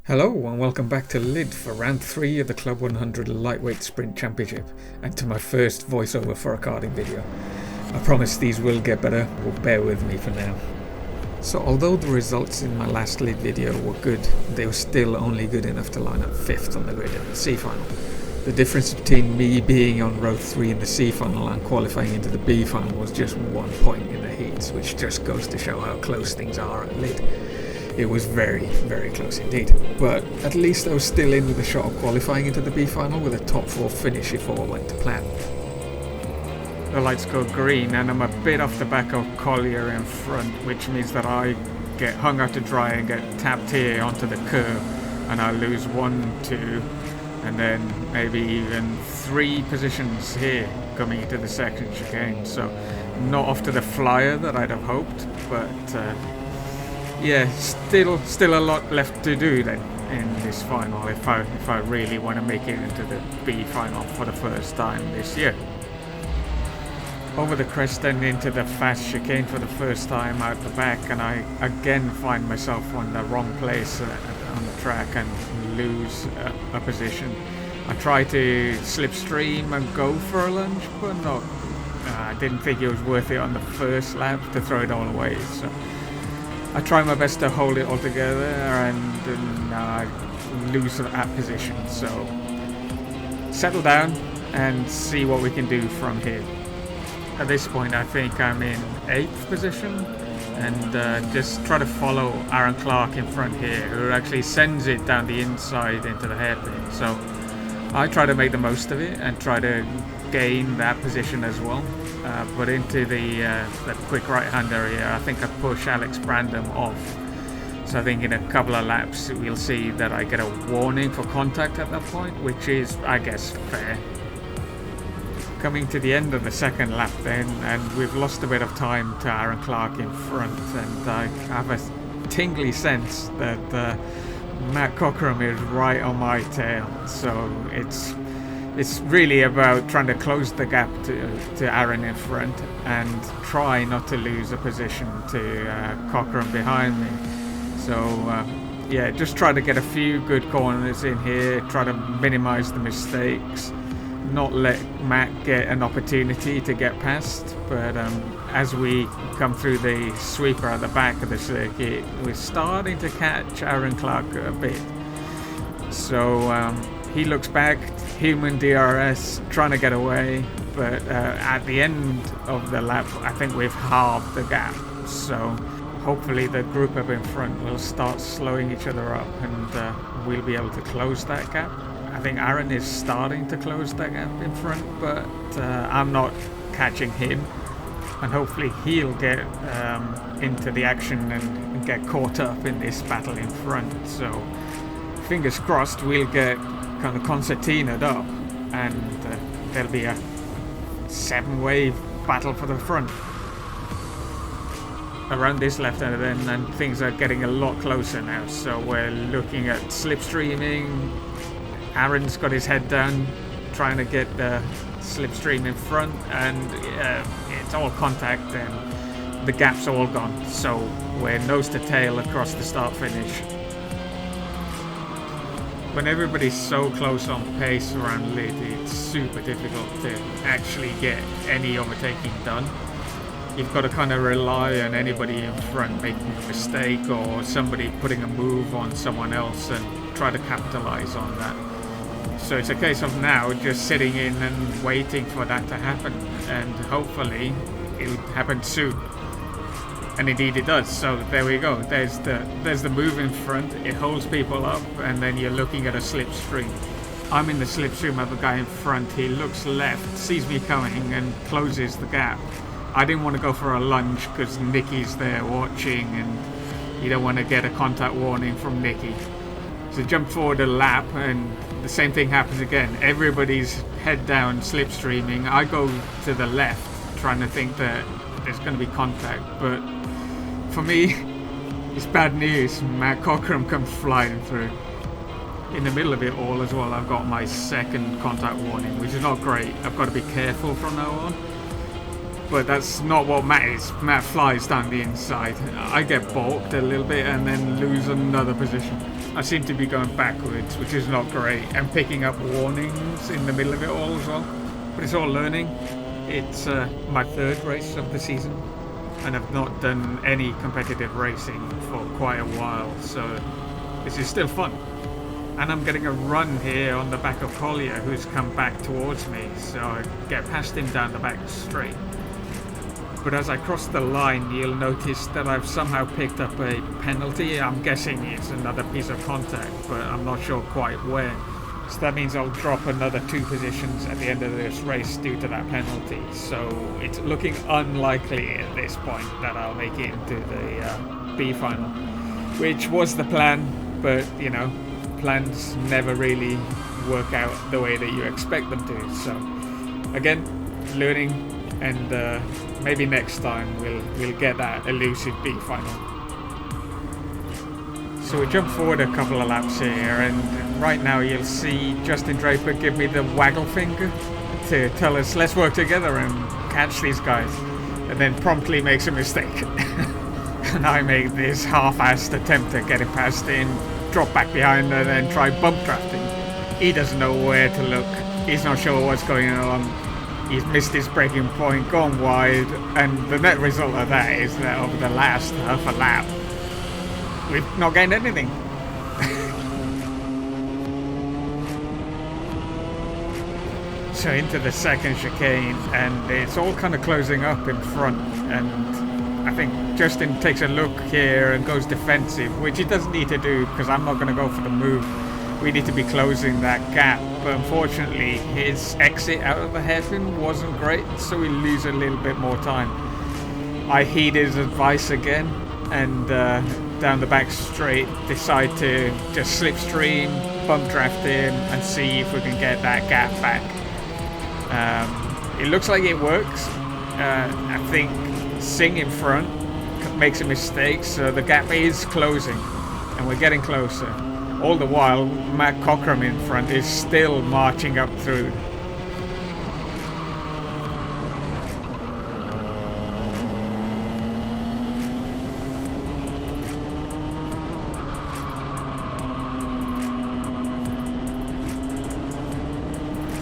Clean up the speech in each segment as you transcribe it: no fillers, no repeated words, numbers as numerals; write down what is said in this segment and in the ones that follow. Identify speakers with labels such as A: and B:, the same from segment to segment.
A: Hello and welcome back to Lid for round 3 of the Club 100 Lightweight Sprint Championship and to my first voiceover for a karting video. I promise these will get better, but bear with me for now. So although the results in my last Lid video were good, they were still only good enough to line up 5th on the grid in the C final. The difference between me being on row 3 in the C final and qualifying into the B final was just 1 point in the heats, which just goes to show how close things are at Lid. It was very, very close indeed, but at least I was still in with a shot of qualifying into the B final with a top 4 finish if all went to plan. The lights go green and I'm a bit off the back of Collier in front, which means that I get hung out to dry and get tapped here onto the curb, and I lose 1, 2 and then maybe even 3 positions here coming into the second chicane, so not off to the flyer that I'd have hoped, but yeah, still a lot left to do then in this final if I really want to make it into the B final for the first time this year. Over the crest and into the fast chicane for the first time out the back, and I again find myself on the wrong place on the track and lose a position. I try to slipstream and go for a lunge, but I didn't think it was worth it on the first lap to throw it all away, so I try my best to hold it all together and lose that position, so settle down and see what we can do from here. At this point I think I'm in 8th position and just try to follow Aaron Clark in front here, who actually sends it down the inside into the hairpin, so I try to make the most of it and try to gain that position as well. But into the quick right-hander here, I think I push Alex Brandom off. So I think in a couple of laps we'll see that I get a warning for contact at that point, which is, I guess, fair. Coming to the end of the second lap then, and we've lost a bit of time to Aaron Clark in front, and I have a tingly sense that Matt Cockram is right on my tail. So it's really about trying to close the gap to Aaron in front and try not to lose a position to Cockram behind me. So yeah, just try to get a few good corners in here, try to minimize the mistakes, not let Matt get an opportunity to get past. But as we come through the sweeper at the back of the circuit, we're starting to catch Aaron Clark a bit. So he looks back, human DRS, trying to get away, but at the end of the lap I think we've halved the gap, so hopefully the group up in front will start slowing each other up and we'll be able to close that gap. I think Aaron is starting to close that gap in front, but I'm not catching him, and hopefully he'll get into the action and get caught up in this battle in front, so fingers crossed we'll get kind of concertinaed up and there'll be a 7-wave battle for the front. Around this left hand then, and things are getting a lot closer now, so we're looking at slipstreaming. Aaron's got his head down trying to get the slipstream in front, and it's all contact and the gap's all gone, so we're nose to tail across the start finish. When everybody's so close on pace around Lid, it's super difficult to actually get any overtaking done. You've got to kind of rely on anybody in front making a mistake or somebody putting a move on someone else and try to capitalize on that. So it's a case of now just sitting in and waiting for that to happen, and hopefully it'll happen soon. And indeed it does, so there we go. There's the move in front, it holds people up, and then you're looking at a slipstream. I'm in the slipstream of the guy in front, he looks left, sees me coming and closes the gap. I didn't want to go for a lunge because Nicky's there watching and you don't want to get a contact warning from Nicky. So jump forward a lap and the same thing happens again. Everybody's head down slipstreaming. I go to the left trying to think that there's going to be contact, but for me, it's bad news. Matt Cockram comes flying through. In the middle of it all as well, I've got my second contact warning, which is not great. I've got to be careful from now on. But that's not what Matt is. Matt flies down the inside. I get balked a little bit and then lose another position. I seem to be going backwards, which is not great, and picking up warnings in the middle of it all as well. But it's all learning. It's my third race of the season, and I've not done any competitive racing for quite a while, so this is still fun. And I'm getting a run here on the back of Collier, who's come back towards me, so I get past him down the back straight. But as I cross the line, you'll notice that I've somehow picked up a penalty. I'm guessing it's another piece of contact, but I'm not sure quite where. So that means I'll drop another 2 positions at the end of this race due to that penalty. So it's looking unlikely at this point that I'll make it into the B final, which was the plan, but you know, plans never really work out the way that you expect them to. So again, learning, and maybe next time we'll get that elusive B final. So we jump forward a couple of laps here, and right now you'll see Justin Draper give me the waggle finger to tell us let's work together and catch these guys, and then promptly makes a mistake. And I make this half-assed attempt at getting past him, drop back behind, and then try bump drafting. He doesn't know where to look, he's not sure what's going on, he's missed his braking point, gone wide, and the net result of that is that over the last half a lap we've not gained anything. So into the second chicane, and it's all kind of closing up in front, and I think Justin takes a look here and goes defensive, which he doesn't need to do because I'm not going to go for the move. We need to be closing that gap, but unfortunately his exit out of the hairpin wasn't great, so we lose a little bit more time. I heed his advice again, and down the back straight decide to just slipstream, bump draft him, and see if we can get that gap back. It looks like it works. I think Singh in front makes a mistake, so the gap is closing and we're getting closer. All the while Matt Cockram in front is still marching up through.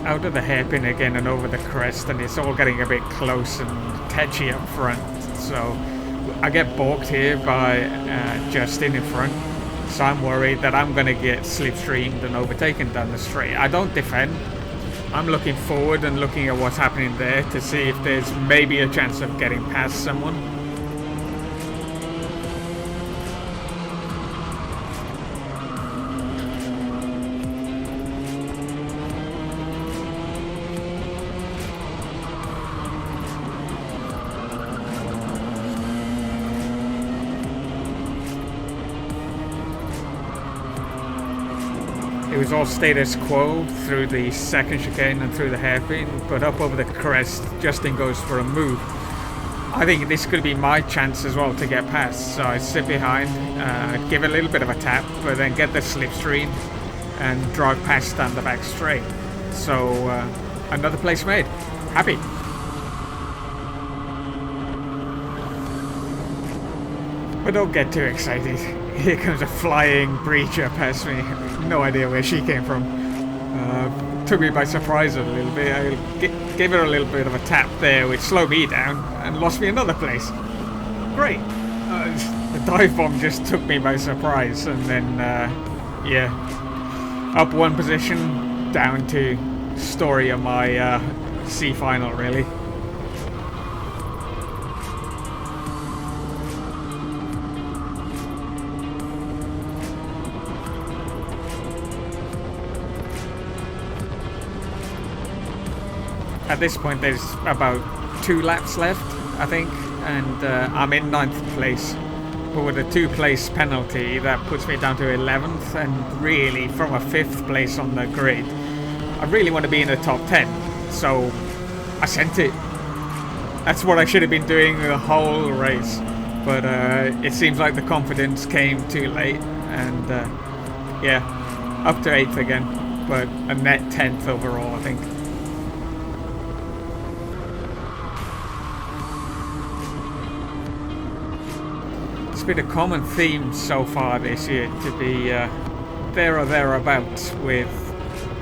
A: Out of the hairpin again and over the crest, and it's all getting a bit close and tetchy up front. So I get balked here by Justin in front, so I'm worried that I'm going to get slipstreamed and overtaken down the straight. I don't defend. I'm looking forward and looking at what's happening there to see if there's maybe a chance of getting past someone. It was all status quo through the second chicane and through the hairpin, but up over the crest, Justin goes for a move. I think this could be my chance as well to get past, so I sit behind, give a little bit of a tap, but then get the slipstream and drive past down the back straight. So another place made. Happy. But don't get too excited. Here comes a flying breacher past me. No idea where she came from. Took me by surprise a little bit. I gave her a little bit of a tap there, which slowed me down and lost me another place. Great. The dive bomb just took me by surprise, and then, yeah, up 1 position, down to story of my C final, really. At this point there's about 2 laps left, I think, and I'm in 9th place, but with a 2-place penalty that puts me down to 11th, and really from a 5th place on the grid I really want to be in the top 10, so I sent it. That's what I should have been doing the whole race, but it seems like the confidence came too late, and yeah, up to 8th again, but a net 10th overall, I think. It's been a common theme so far this year to be there or thereabouts with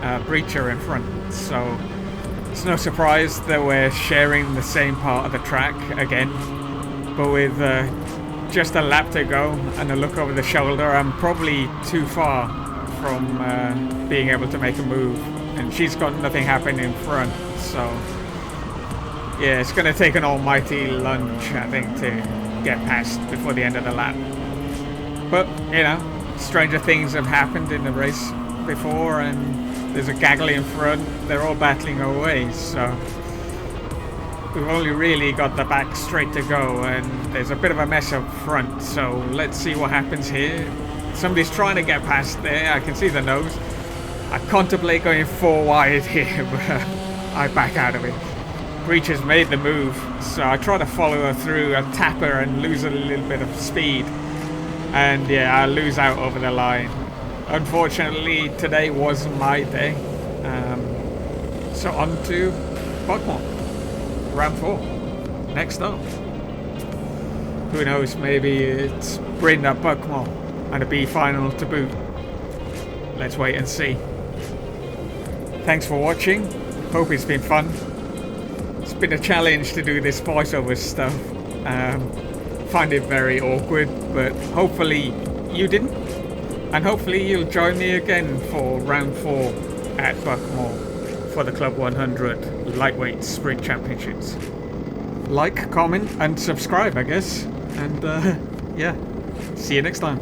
A: Breacher in front, so it's no surprise that we're sharing the same part of the track again. But with just a lap to go and a look over the shoulder, I'm probably too far from being able to make a move, and she's got nothing happening in front, so yeah, it's going to take an almighty lunge, I think, to get past before the end of the lap. But, you know, stranger things have happened in the race before, and there's a gaggle in front. They're all battling away, so we've only really got the back straight to go, and there's a bit of a mess up front, so let's see what happens here. Somebody's trying to get past there. I can see the nose. I contemplate going 4 wide here, but I back out of it. Breacher's made the move, so I try to follow her through. I tap her and lose a little bit of speed, and yeah, I lose out over the line. Unfortunately, today wasn't my day. So on to Buckmore, round 4. Next up, who knows? Maybe it's Bryn at Buckmore and a B final to boot. Let's wait and see. Thanks for watching. Hope it's been fun. It's been a challenge to do this voiceover stuff. Find it very awkward, but hopefully you didn't. And hopefully you'll join me again for round 4 at Buckmore for the Club 100 Lightweight Sprint Championships. Like, comment and subscribe, I guess. And yeah, see you next time.